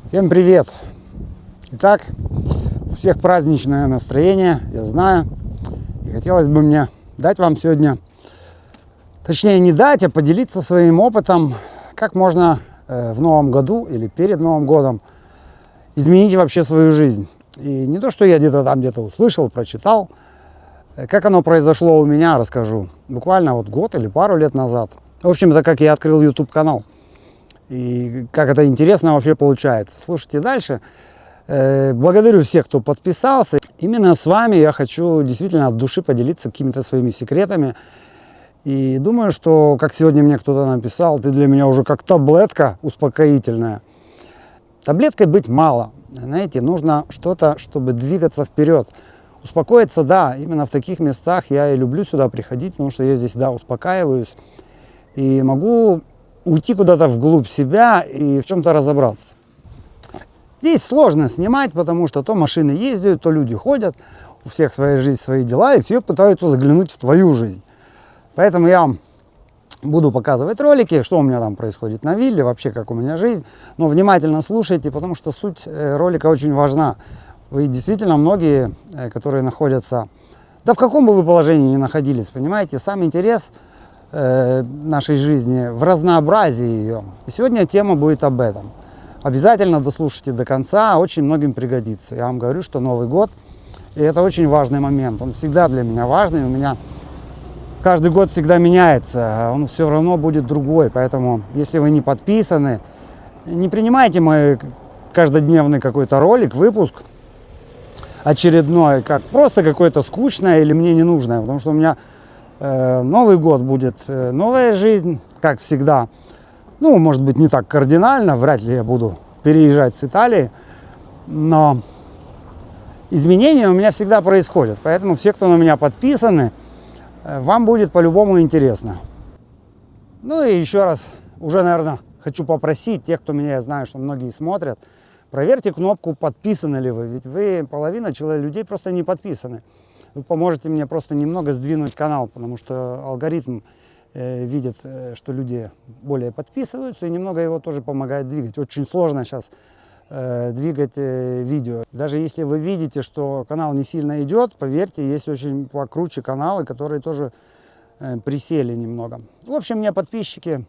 Всем привет! Итак, у всех праздничное настроение, я знаю. И хотелось бы мне дать вам сегодня, точнее не дать, а поделиться своим опытом, как можно в новом году или перед Новым годом изменить вообще свою жизнь. И не то, что я где-то услышал, прочитал, как оно произошло у меня, расскажу. Буквально вот год или пару лет назад. В общем-то, как я открыл YouTube канал. И как это интересно вообще получается. Слушайте дальше. Благодарю всех, кто подписался. Именно с вами я хочу действительно от души поделиться какими-то своими секретами. И думаю, что, как сегодня мне кто-то написал, ты для меня уже как таблетка успокоительная. Таблеткой быть мало. Знаете, нужно что-то, чтобы двигаться вперед. Успокоиться, да, именно в таких местах я и люблю сюда приходить, потому что я здесь, да, успокаиваюсь. И могу уйти куда-то вглубь себя и в чем-то разобраться. Здесь сложно снимать, потому что то машины ездят, то люди ходят, у всех своя жизнь, свои дела, и все пытаются заглянуть в твою жизнь. Поэтому я вам буду показывать ролики, что у меня там происходит на вилле, вообще как у меня жизнь. Но внимательно слушайте, потому что суть ролика очень важна. Вы действительно многие, которые находятся, да в каком бы вы положении ни находились, понимаете, сам интерес нашей жизни в разнообразии ее. И сегодня тема будет об этом. Обязательно дослушайте до конца, очень многим пригодится. Я вам говорю, что Новый год, и это очень важный момент. Он всегда для меня важный, у меня каждый год всегда меняется, он все равно будет другой. Поэтому, если вы не подписаны, не принимайте мой каждодневный какой-то ролик, выпуск очередной, как просто какое-то скучное или мне не нужное, потому что у меня Новый год будет новая жизнь, как всегда. Ну, может быть, не так кардинально, вряд ли я буду переезжать с Италии, но изменения у меня всегда происходят. Поэтому все, кто на меня подписаны, вам будет по-любому интересно. Ну и еще раз, уже, наверное, хочу попросить тех, кто меня, я знаю, что многие смотрят, проверьте кнопку «Подписаны ли вы», ведь вы, половина людей просто не подписаны. Вы поможете мне просто немного сдвинуть канал, потому что алгоритм видит, что люди более подписываются, и немного его тоже помогает двигать. Очень сложно сейчас двигать видео. Даже если вы видите, что канал не сильно идет, поверьте, есть очень покруче каналы, которые тоже присели немного. В общем, мне подписчики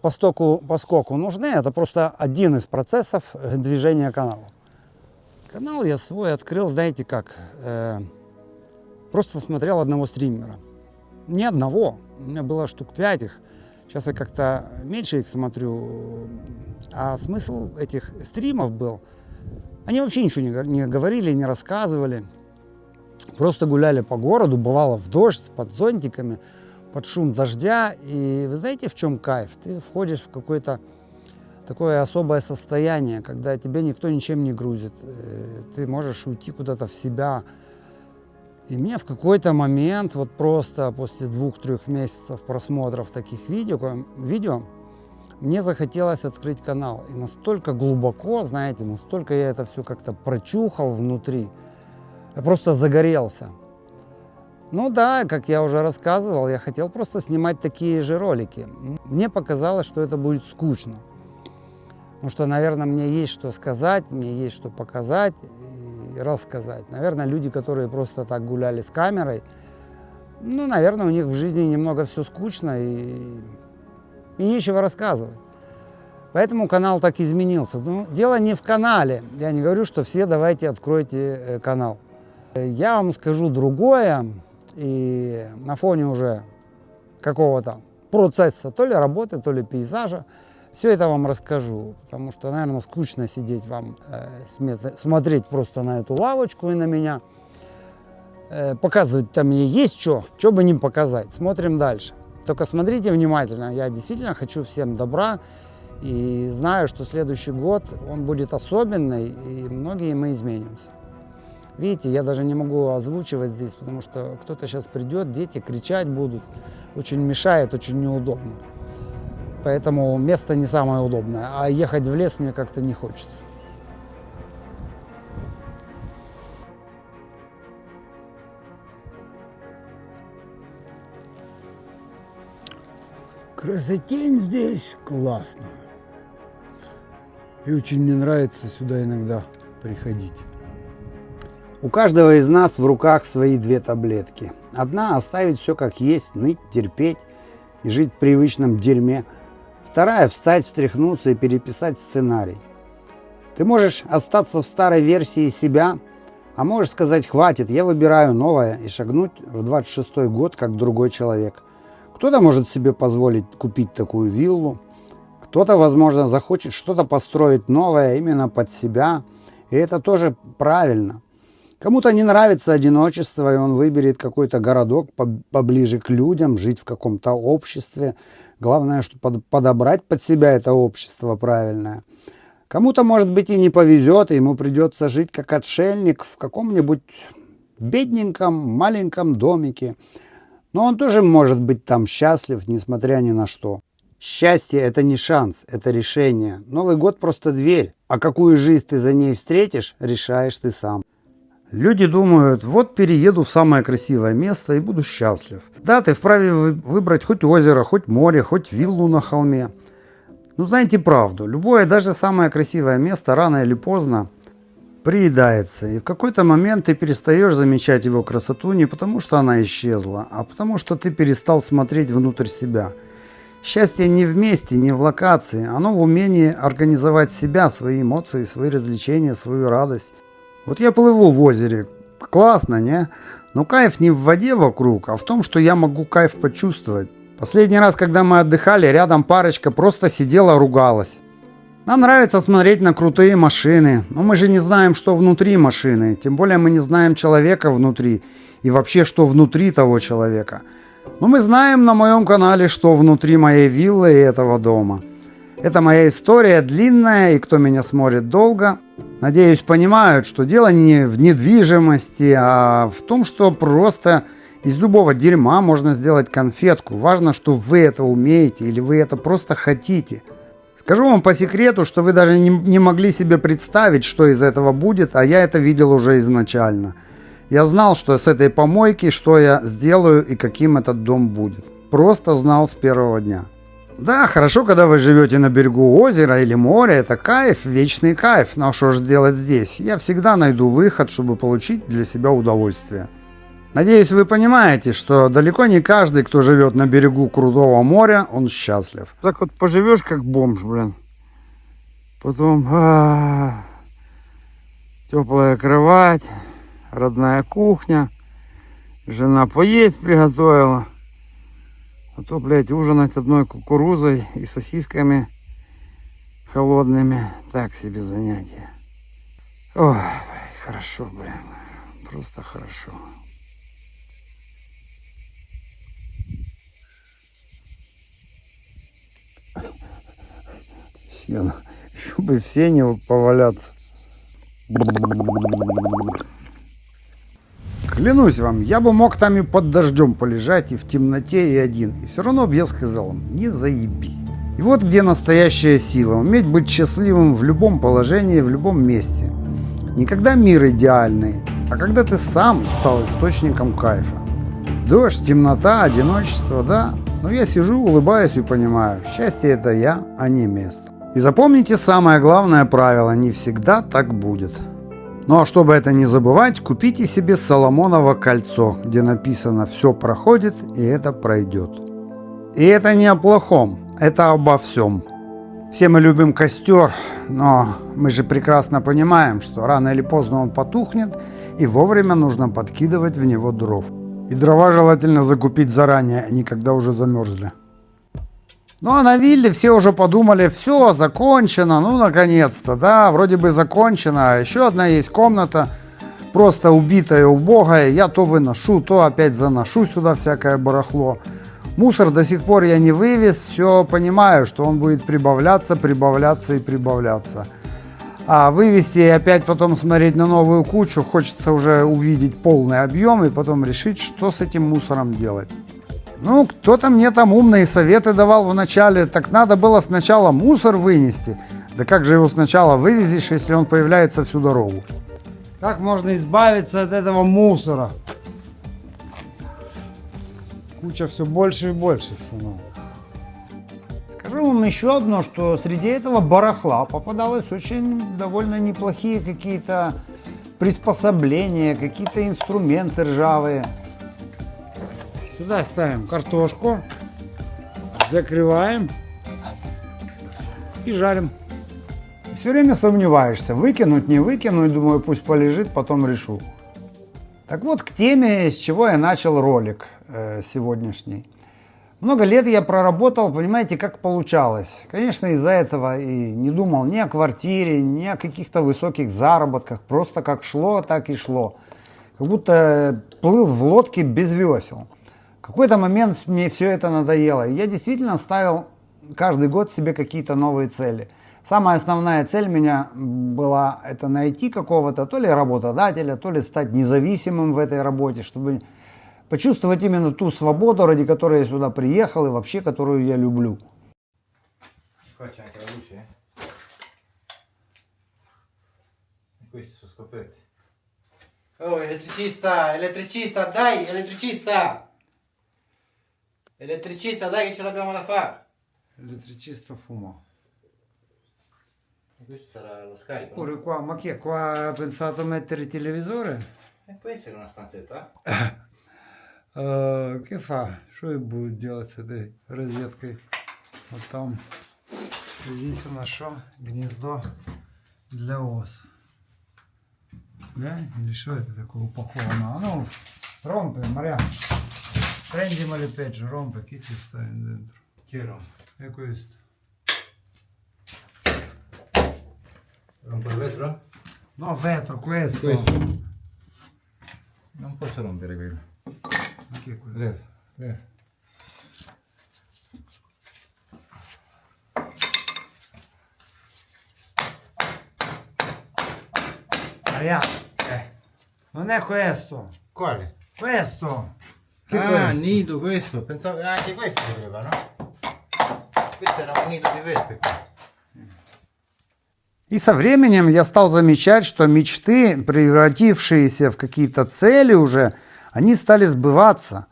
поскольку нужны. Это просто один из процессов движения канала. Канал я свой открыл, знаете как, просто смотрел одного стримера. Не одного, у меня было штук 5 их. Сейчас я как-то меньше их смотрю. А смысл этих стримов был, они вообще ничего не говорили, не рассказывали. Просто гуляли по городу, бывало в дождь, под зонтиками, под шум дождя. И вы знаете, в чем кайф? Ты входишь в какой-то такое особое состояние, когда тебя никто ничем не грузит. Ты можешь уйти куда-то в себя. И мне в какой-то момент, вот просто после 2-3 месяцев просмотров таких видео, мне захотелось открыть канал. И настолько глубоко, знаете, настолько я это все как-то прочухал внутри. Я просто загорелся. Ну да, как я уже рассказывал, я хотел просто снимать такие же ролики. Мне показалось, что это будет скучно. Потому что, наверное, мне есть что сказать, мне есть что показать и рассказать. Наверное, люди, которые просто так гуляли с камерой, ну, наверное, у них в жизни немного все скучно и нечего рассказывать. Поэтому канал так изменился. Но дело не в канале. Я не говорю, что все давайте откройте канал. Я вам скажу другое, и на фоне уже какого-то процесса, то ли работы, то ли пейзажа, все это вам расскажу, потому что, наверное, скучно сидеть вам, смотреть просто на эту лавочку и на меня. Показывать там мне есть что бы не показать. Смотрим дальше. Только смотрите внимательно, я действительно хочу всем добра и знаю, что следующий год, он будет особенный, и многие мы изменимся. Видите, я даже не могу озвучивать здесь, потому что кто-то сейчас придет, дети кричать будут, очень мешает, очень неудобно. Поэтому место не самое удобное, а ехать в лес мне как-то не хочется. Красотень здесь классно. И очень мне нравится сюда иногда приходить. У каждого из нас в руках свои две таблетки. Одна – оставить все как есть, ныть, терпеть и жить в привычном дерьме. Вторая – встать, встряхнуться и переписать сценарий. Ты можешь остаться в старой версии себя, а можешь сказать «хватит, я выбираю новое» и шагнуть в 26-й год как другой человек. Кто-то может себе позволить купить такую виллу, кто-то, возможно, захочет что-то построить новое именно под себя, и это тоже правильно. Кому-то не нравится одиночество, и он выберет какой-то городок поближе к людям, жить в каком-то обществе. Главное, что подобрать под себя это общество правильное. Кому-то, может быть, и не повезет, и ему придется жить как отшельник в каком-нибудь бедненьком, маленьком домике. Но он тоже может быть там счастлив, несмотря ни на что. Счастье – это не шанс, это решение. Новый год просто дверь, а какую жизнь ты за ней встретишь, решаешь ты сам. Люди думают, вот перееду в самое красивое место и буду счастлив. Да, ты вправе выбрать хоть озеро, хоть море, хоть виллу на холме. Ну, знаете правду, любое, даже самое красивое место рано или поздно приедается. И в какой-то момент ты перестаешь замечать его красоту не потому, что она исчезла, а потому, что ты перестал смотреть внутрь себя. Счастье не в месте, не в локации, оно в умении организовать себя, свои эмоции, свои развлечения, свою радость. Вот я плыву в озере, классно, не? Но кайф не в воде вокруг, а в том, что я могу кайф почувствовать. Последний раз, когда мы отдыхали, рядом парочка просто сидела, ругалась. Нам нравится смотреть на крутые машины, но мы же не знаем, что внутри машины, тем более мы не знаем человека внутри и вообще, что внутри того человека. Но мы знаем на моем канале, что внутри моей виллы и этого дома. Это моя история длинная, и кто меня смотрит долго, надеюсь, понимают, что дело не в недвижимости, а в том, что просто из любого дерьма можно сделать конфетку. Важно, что вы это умеете или вы это просто хотите. Скажу вам по секрету, что вы даже не могли себе представить, что из этого будет, а я это видел уже изначально. Я знал, что с этой помойки, что я сделаю и каким этот дом будет. Просто знал с первого дня. Да, хорошо, когда вы живете на берегу озера или моря, это кайф, вечный кайф. Но что же делать здесь? Я всегда найду выход, чтобы получить для себя удовольствие. Надеюсь, вы понимаете, что далеко не каждый, кто живет на берегу крутого моря, он счастлив. Так вот поживешь как бомж, блин. Потом теплая кровать, родная кухня, жена поесть приготовила. А то, блядь, ужинать одной кукурузой и сосисками холодными. Так себе занятие. Ой, блядь, хорошо, блин. Просто хорошо. Сено. Еще бы в сене поваляться. Клянусь вам, я бы мог там и под дождем полежать, и в темноте, и один. И все равно бы я сказал им, не заеби. И вот где настоящая сила. Уметь быть счастливым в любом положении, в любом месте. Не когда мир идеальный, а когда ты сам стал источником кайфа. Дождь, темнота, одиночество, да. Но я сижу, улыбаюсь и понимаю, счастье это я, а не место. И запомните самое главное правило, не всегда так будет. Ну а чтобы это не забывать, купите себе Соломоново кольцо, где написано «Все проходит, и это пройдет». И это не о плохом, это обо всем. Все мы любим костер, но мы же прекрасно понимаем, что рано или поздно он потухнет, и вовремя нужно подкидывать в него дров. И дрова желательно закупить заранее, а не когда уже замерзли. Ну а на вилле все уже подумали, все, закончено, ну наконец-то, да, вроде бы закончено. Еще одна есть комната, просто убитая, убогая. Я то выношу, то опять заношу сюда всякое барахло. Мусор до сих пор я не вывез, все понимаю, что он будет прибавляться, прибавляться и прибавляться. А вывести и опять потом смотреть на новую кучу, хочется уже увидеть полный объем и потом решить, что с этим мусором делать. Ну, кто-то мне там умные советы давал в начале, так надо было сначала мусор вынести. Да как же его сначала вывезешь, если он появляется всю дорогу? Как можно избавиться от этого мусора? Куча все больше и больше становится. Скажу вам еще одно, что среди этого барахла попадалось очень довольно неплохие какие-то приспособления, какие-то инструменты ржавые. Сюда ставим картошку, закрываем и жарим. Все время сомневаешься, выкинуть, не выкинуть, думаю, пусть полежит, потом решу. Так вот, к теме, с чего я начал ролик сегодняшний. Много лет я проработал, понимаете, как получалось. Конечно, из-за этого и не думал ни о квартире, ни о каких-то высоких заработках. Просто как шло, так и шло. Как будто плыл в лодке без весел. В какой-то момент мне все это надоело. И я действительно ставил каждый год себе какие-то новые цели. Самая основная цель меня была это найти какого-то то ли работодателя, то ли стать независимым в этой работе, чтобы почувствовать именно ту свободу, ради которой я сюда приехал и вообще, которую я люблю. Faccio anche la luce. E questi sono scoperti. Oh, elettricista, elettricista, dai, elettricista! Elettricista, dai che ce l'abbiamo da fare! Elettricista fumo. E questo sarà lo scarico. Pure qua, ma che qua ha pensato a mettere il televisore? E può essere una stanzetta? Che fa? Что и будет делать с этой розеткой? Вот там, здесь у нас что? Гнездо для ос. Да? Или что это такое упаковано? А ну, rompe, Maria. Prendi le peggio, rompe, che ci sta dentro? Che rompe? E questo? Rompo il vetro? No, vetro, questo. Questo? Non posso rompere quello. Ma che è quello? Leva, leva. Maria, non è questo. Quale? Questo. Che Ah, questo? nido questo. Pensavo anche questo voleva, no? Questo era un nido di vespe qua. И со временем я стал замечать, что мечты, превратившиеся в какие-то цели уже, они стали сбываться.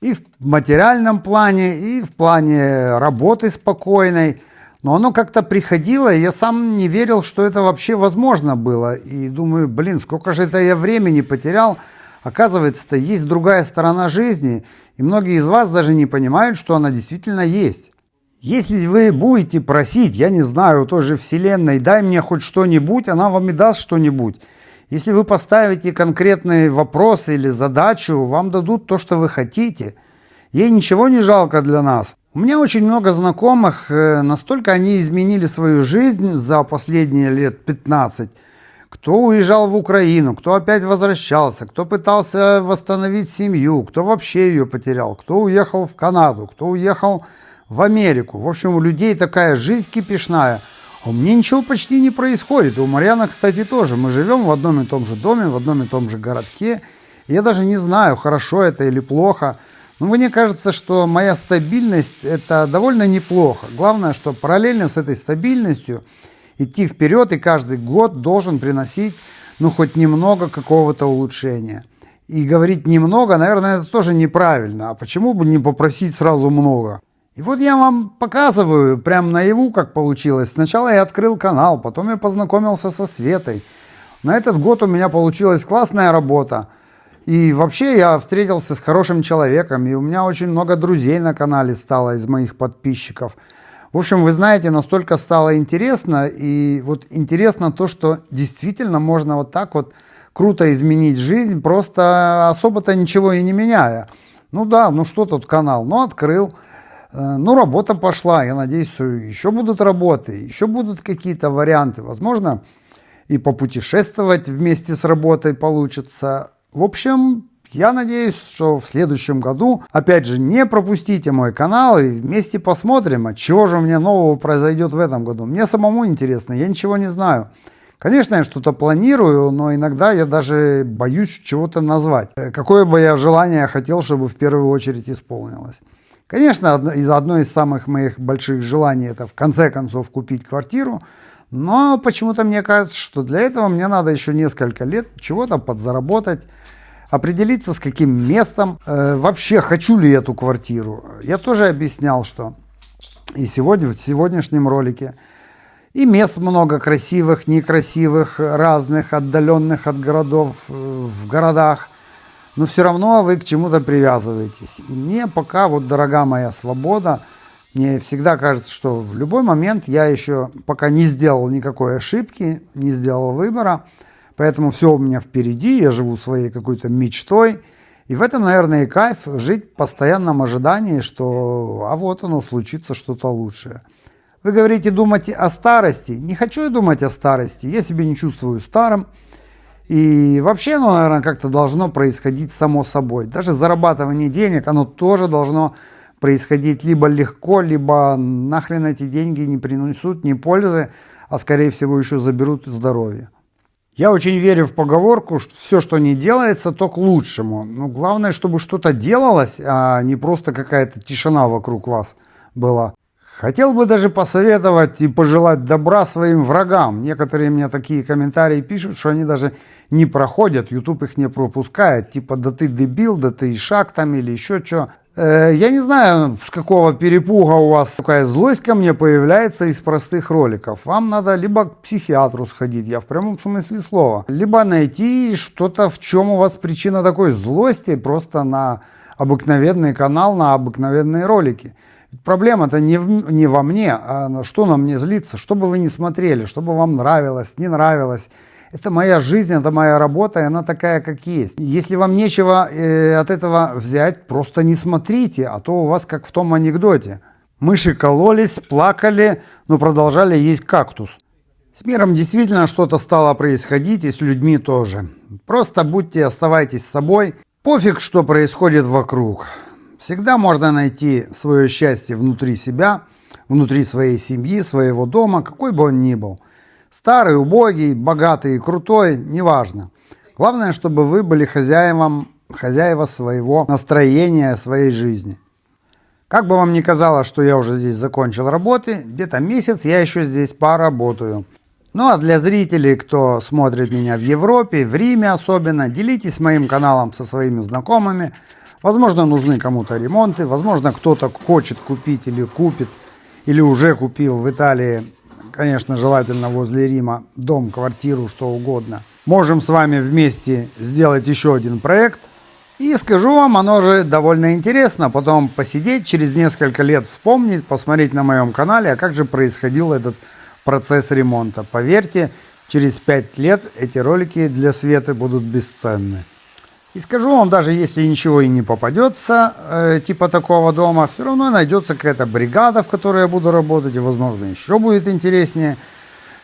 И в материальном плане, и в плане работы спокойной. Но оно как-то приходило, и я сам не верил, что это вообще возможно было. И думаю, блин, сколько же это я времени потерял. Оказывается-то есть другая сторона жизни, и многие из вас даже не понимают, что она действительно есть. Если вы будете просить, я не знаю, у той же Вселенной, дай мне хоть что-нибудь, она вам и даст что-нибудь. Если вы поставите конкретные вопросы или задачу, вам дадут то, что вы хотите. Ей ничего не жалко для нас. У меня очень много знакомых, настолько они изменили свою жизнь за последние лет 15. Кто уезжал в Украину, кто опять возвращался, кто пытался восстановить семью, кто вообще ее потерял, кто уехал в Канаду, кто уехал в Америку. В общем, у людей такая жизнь кипишная. А у меня ничего почти не происходит. И у Марьяны, кстати, тоже. Мы живем в одном и том же доме, в одном и том же городке. И я даже не знаю, хорошо это или плохо. Но мне кажется, что моя стабильность – это довольно неплохо. Главное, что параллельно с этой стабильностью идти вперед, и каждый год должен приносить, хоть немного какого-то улучшения. И говорить немного, наверное, это тоже неправильно. А почему бы не попросить сразу много? И вот я вам показываю прям наяву, как получилось. Сначала я открыл канал, потом я познакомился со Светой. На этот год у меня получилась классная работа. И вообще я встретился с хорошим человеком, и у меня очень много друзей на канале стало из моих подписчиков. В общем, вы знаете, настолько стало интересно, и вот интересно то, что действительно можно вот так вот круто изменить жизнь, просто особо-то ничего и не меняя. Ну да, что тут канал, открыл. Работа пошла, я надеюсь, что еще будут работы, еще будут какие-то варианты, возможно, и попутешествовать вместе с работой получится. В общем, я надеюсь, что в следующем году, опять же, не пропустите мой канал и вместе посмотрим, от чего же у меня нового произойдет в этом году. Мне самому интересно, я ничего не знаю. Конечно, я что-то планирую, но иногда я даже боюсь чего-то назвать. Какое бы я желание хотел, чтобы в первую очередь исполнилось. Конечно, одно из самых моих больших желаний – это в конце концов купить квартиру, но почему-то мне кажется, что для этого мне надо еще несколько лет чего-то подзаработать, определиться с каким местом, вообще хочу ли эту квартиру. Я тоже объяснял, что и сегодня, в сегодняшнем ролике. И мест много красивых, некрасивых, разных, отдаленных от городов, в городах. Но все равно вы к чему-то привязываетесь. И мне пока, вот дорога моя свобода, мне всегда кажется, что в любой момент я еще пока не сделал никакой ошибки, не сделал выбора. Поэтому все у меня впереди, я живу своей какой-то мечтой. И в этом, наверное, и кайф жить в постоянном ожидании, что а вот оно случится что-то лучшее. Вы говорите, думать о старости. Не хочу я думать о старости. Я себя не чувствую старым. И вообще, оно, наверное, как-то должно происходить само собой. Даже зарабатывание денег, оно тоже должно происходить либо легко, либо нахрен эти деньги не принесут ни пользы, а скорее всего еще заберут здоровье. Я очень верю в поговорку, что все, что не делается, то к лучшему. Но главное, чтобы что-то делалось, а не просто какая-то тишина вокруг вас была. Хотел бы даже посоветовать и пожелать добра своим врагам. Некоторые мне такие комментарии пишут, что они даже не проходят, YouTube их не пропускает. Типа, да ты дебил, да ты ишак там или еще что. Я не знаю, с какого перепуга у вас такая злость ко мне появляется из простых роликов. Вам надо либо к психиатру сходить, я в прямом смысле слова, либо найти что-то, в чем у вас причина такой злости, просто на обыкновенный канал, на обыкновенные ролики. Проблема-то не во мне, а на что на мне злиться, что бы вы ни смотрели, что бы вам нравилось, не нравилось. Это моя жизнь, это моя работа, и она такая, как есть. Если вам нечего от этого взять, просто не смотрите, а то у вас как в том анекдоте. Мыши кололись, плакали, но продолжали есть кактус. С миром действительно что-то стало происходить, и с людьми тоже. Просто будьте, оставайтесь собой. Пофиг, что происходит вокруг. Всегда можно найти свое счастье внутри себя, внутри своей семьи, своего дома, какой бы он ни был. Старый, убогий, богатый и крутой, неважно. Главное, чтобы вы были хозяева своего настроения, своей жизни. Как бы вам ни казалось, что я уже здесь закончил работы, где-то месяц я еще здесь поработаю. Ну а для зрителей, кто смотрит меня в Европе, в Риме особенно, делитесь моим каналом со своими знакомыми. Возможно, нужны кому-то ремонты, возможно, кто-то хочет купить или купит, или уже купил в Италии, конечно, желательно возле Рима, дом, квартиру, что угодно. Можем с вами вместе сделать еще один проект. И скажу вам, оно же довольно интересно. Потом посидеть, через несколько лет вспомнить, посмотреть на моем канале, а как же происходил этот процесс ремонта. Поверьте, через 5 лет эти ролики для Светы будут бесценны. И скажу вам, даже если ничего и не попадется, типа такого дома, все равно найдется какая-то бригада, в которой я буду работать, и, возможно, еще будет интереснее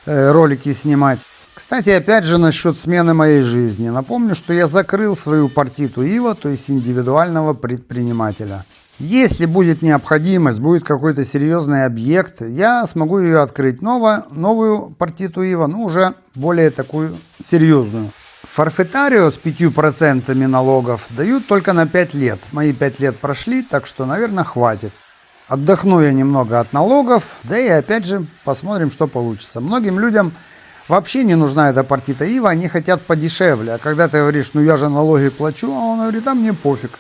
ролики снимать. Кстати, опять же, насчет смены моей жизни. Напомню, что я закрыл свою партиту ИВА, то есть индивидуального предпринимателя. Если будет необходимость, будет какой-то серьезный объект, я смогу ее открыть новую партиту ИВА, ну уже более такую серьезную. Форфетарио с 5% налогов дают только на 5 лет. Мои 5 лет прошли, так что, наверное, хватит. Отдохну я немного от налогов, да и опять же посмотрим, что получится. Многим людям вообще не нужна эта партита ИВА, они хотят подешевле. А когда ты говоришь, ну я же налоги плачу, а он говорит, а мне пофиг.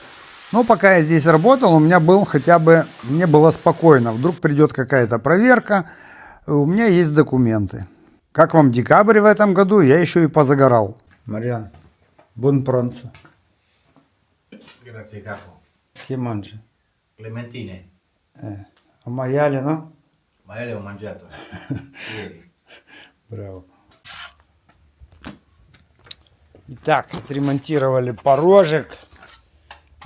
Но пока я здесь работал, у меня был мне было спокойно. Вдруг придет какая-то проверка, у меня есть документы. Как вам декабрь в этом году? Я еще и позагорал. Мариан, buon pranzo. Grazie capo. Che mangi? Clementine, A maiale, no? ma io le ho mangiato ieri. Браво. Итак, отремонтировали порожек,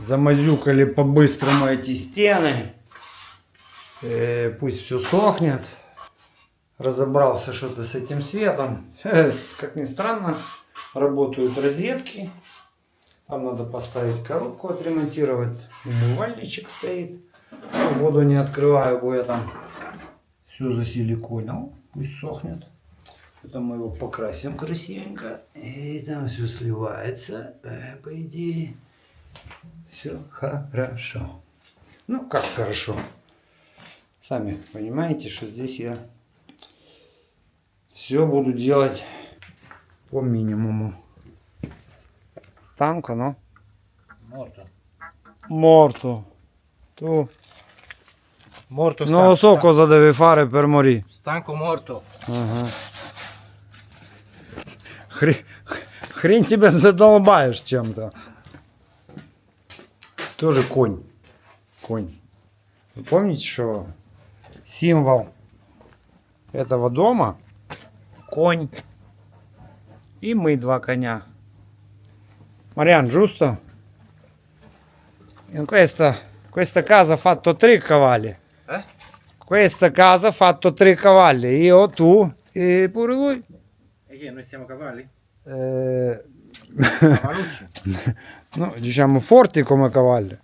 замазюкали по-быстрому эти стены. Пусть все сохнет. Разобрался что-то с этим светом. Как ни странно, работают розетки. Там надо поставить коробку, отремонтировать. Умывальничек стоит. Воду не открываю, бо я там все засиликонил. Пусть сохнет. Потом мы его покрасим красивенько. И там все сливается. По идее, все хорошо. Ну, как хорошо. Сами понимаете, что здесь я все буду делать по минимуму. Станко, no? Morto. Morto. Tu Morto Non lo so cosa deve fare per morire. Stanco morto. Хрень тебя задолбаешь чем-то. Тоже конь. Конь. Вы помните, что символ этого дома конь. И мы два коня. Marian, giusto? In questa casa ha fatto 3 cavalli. Questa casa ha fatto 3 cavalli. Io, tu e pure lui. E che noi siamo cavalli? Eh, Cavallucci. no, diciamo forti come cavalli.